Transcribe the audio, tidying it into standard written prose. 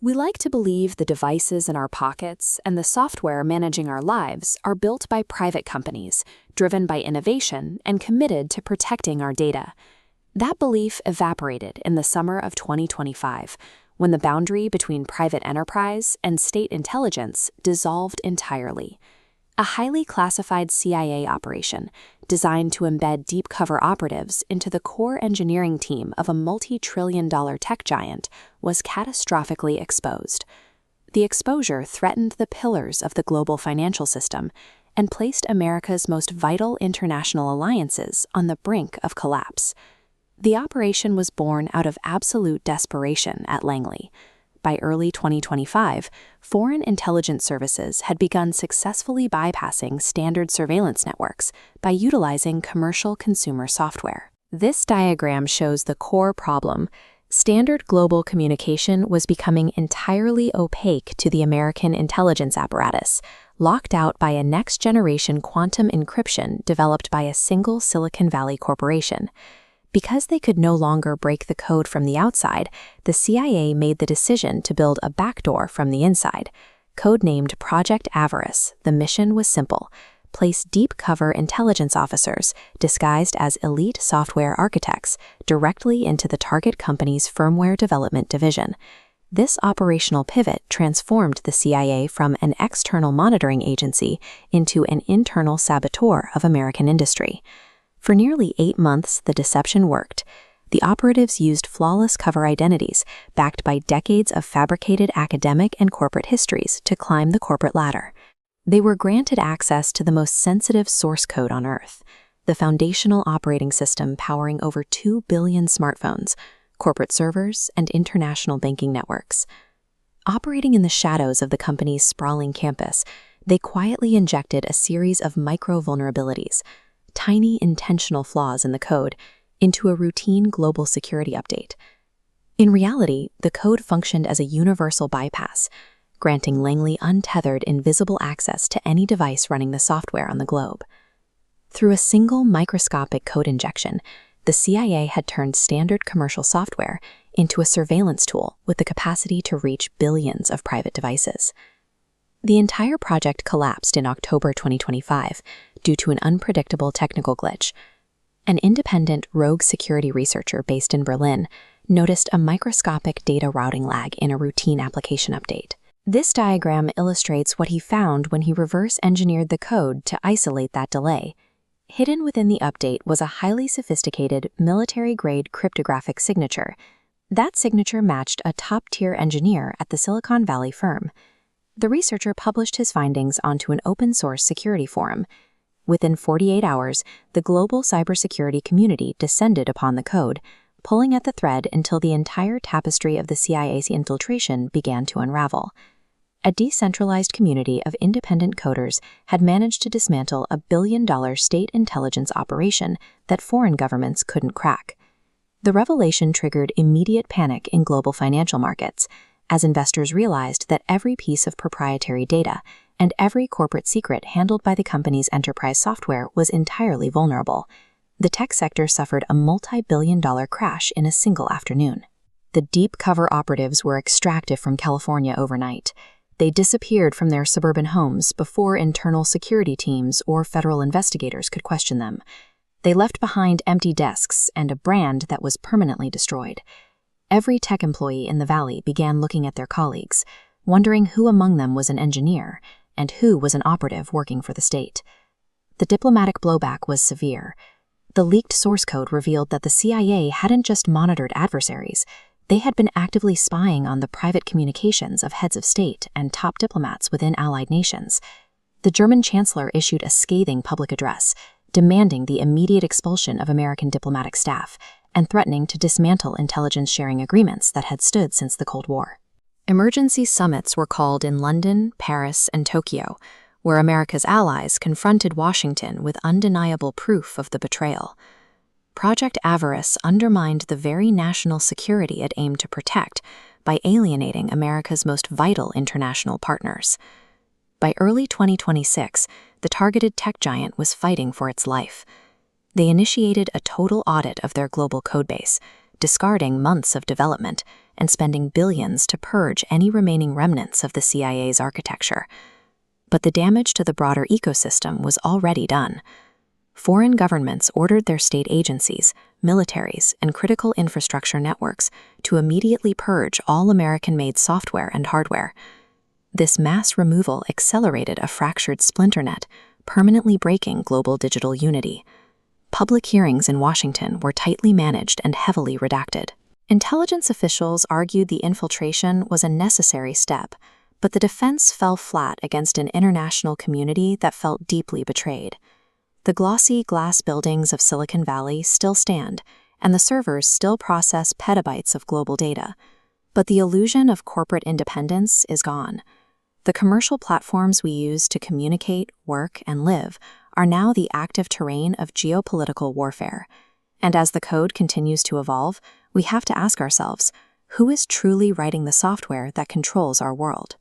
We like to believe the devices in our pockets and the software managing our lives are built by private companies, driven by innovation and committed to protecting our data. That belief evaporated in the summer of 2025, when the boundary between private enterprise and state intelligence dissolved entirely. A highly classified CIA operation, designed to embed deep cover operatives into the core engineering team of a multi-trillion-dollar tech giant, was catastrophically exposed. The exposure threatened the pillars of the global financial system and placed America's most vital international alliances on the brink of collapse. The operation was born out of absolute desperation at Langley. By early 2025, foreign intelligence services had begun successfully bypassing standard surveillance networks by utilizing commercial consumer software. This diagram shows the core problem. Standard global communication was becoming entirely opaque to the American intelligence apparatus, locked out by a next-generation quantum encryption developed by a single Silicon Valley corporation. Because they could no longer break the code from the outside, the CIA made the decision to build a backdoor from the inside. Codenamed Project Avarice, the mission was simple: place deep cover intelligence officers, disguised as elite software architects, directly into the target company's firmware development division. This operational pivot transformed the CIA from an external monitoring agency into an internal saboteur of American industry. For nearly 8 months, the deception worked. The operatives used flawless cover identities, backed by decades of fabricated academic and corporate histories, to climb the corporate ladder. They were granted access to the most sensitive source code on Earth, the foundational operating system powering over 2 billion smartphones, corporate servers, and international banking networks. Operating in the shadows of the company's sprawling campus, they quietly injected a series of micro-vulnerabilities, tiny intentional flaws in the code, into a routine global security update. In reality, the code functioned as a universal bypass, granting Langley untethered invisible access to any device running the software on the globe. Through a single microscopic code injection, the CIA had turned standard commercial software into a surveillance tool with the capacity to reach billions of private devices. The entire project collapsed in October 2025 due to an unpredictable technical glitch. An independent rogue security researcher based in Berlin noticed a microscopic data routing lag in a routine application update. This diagram illustrates what he found when he reverse-engineered the code to isolate that delay. Hidden within the update was a highly sophisticated, military-grade cryptographic signature. That signature matched a top-tier engineer at the Silicon Valley firm. The researcher published his findings onto an open-source security forum. Within 48 hours, the global cybersecurity community descended upon the code, pulling at the thread until the entire tapestry of the CIA's infiltration began to unravel. A decentralized community of independent coders had managed to dismantle a billion-dollar state intelligence operation that foreign governments couldn't crack. The revelation triggered immediate panic in global financial markets, as investors realized that every piece of proprietary data and every corporate secret handled by the company's enterprise software was entirely vulnerable. The tech sector suffered a multi-billion-dollar crash in a single afternoon. The deep cover operatives were extracted from California overnight. They disappeared from their suburban homes before internal security teams or federal investigators could question them. They left behind empty desks and a brand that was permanently destroyed. Every tech employee in the Valley began looking at their colleagues, wondering who among them was an engineer and who was an operative working for the state. The diplomatic blowback was severe. The leaked source code revealed that the CIA hadn't just monitored adversaries, they had been actively spying on the private communications of heads of state and top diplomats within allied nations. The German chancellor issued a scathing public address, demanding the immediate expulsion of American diplomatic staff and threatening to dismantle intelligence sharing agreements that had stood since the Cold War. Emergency summits were called in London, Paris, and Tokyo, where America's allies confronted Washington with undeniable proof of the betrayal. Project Avarice undermined the very national security it aimed to protect by alienating America's most vital international partners. By early 2026, the targeted tech giant was fighting for its life. They initiated a total audit of their global codebase, discarding months of development and spending billions to purge any remaining remnants of the CIA's architecture. But the damage to the broader ecosystem was already done. Foreign governments ordered their state agencies, militaries, and critical infrastructure networks to immediately purge all American-made software and hardware. This mass removal accelerated a fractured splinter net, permanently breaking global digital unity. Public hearings in Washington were tightly managed and heavily redacted. Intelligence officials argued the infiltration was a necessary step, but the defense fell flat against an international community that felt deeply betrayed. The glossy glass buildings of Silicon Valley still stand, and the servers still process petabytes of global data. But the illusion of corporate independence is gone. The commercial platforms we use to communicate, work, and live are now the active terrain of geopolitical warfare. And as the code continues to evolve, we have to ask ourselves, who is truly writing the software that controls our world?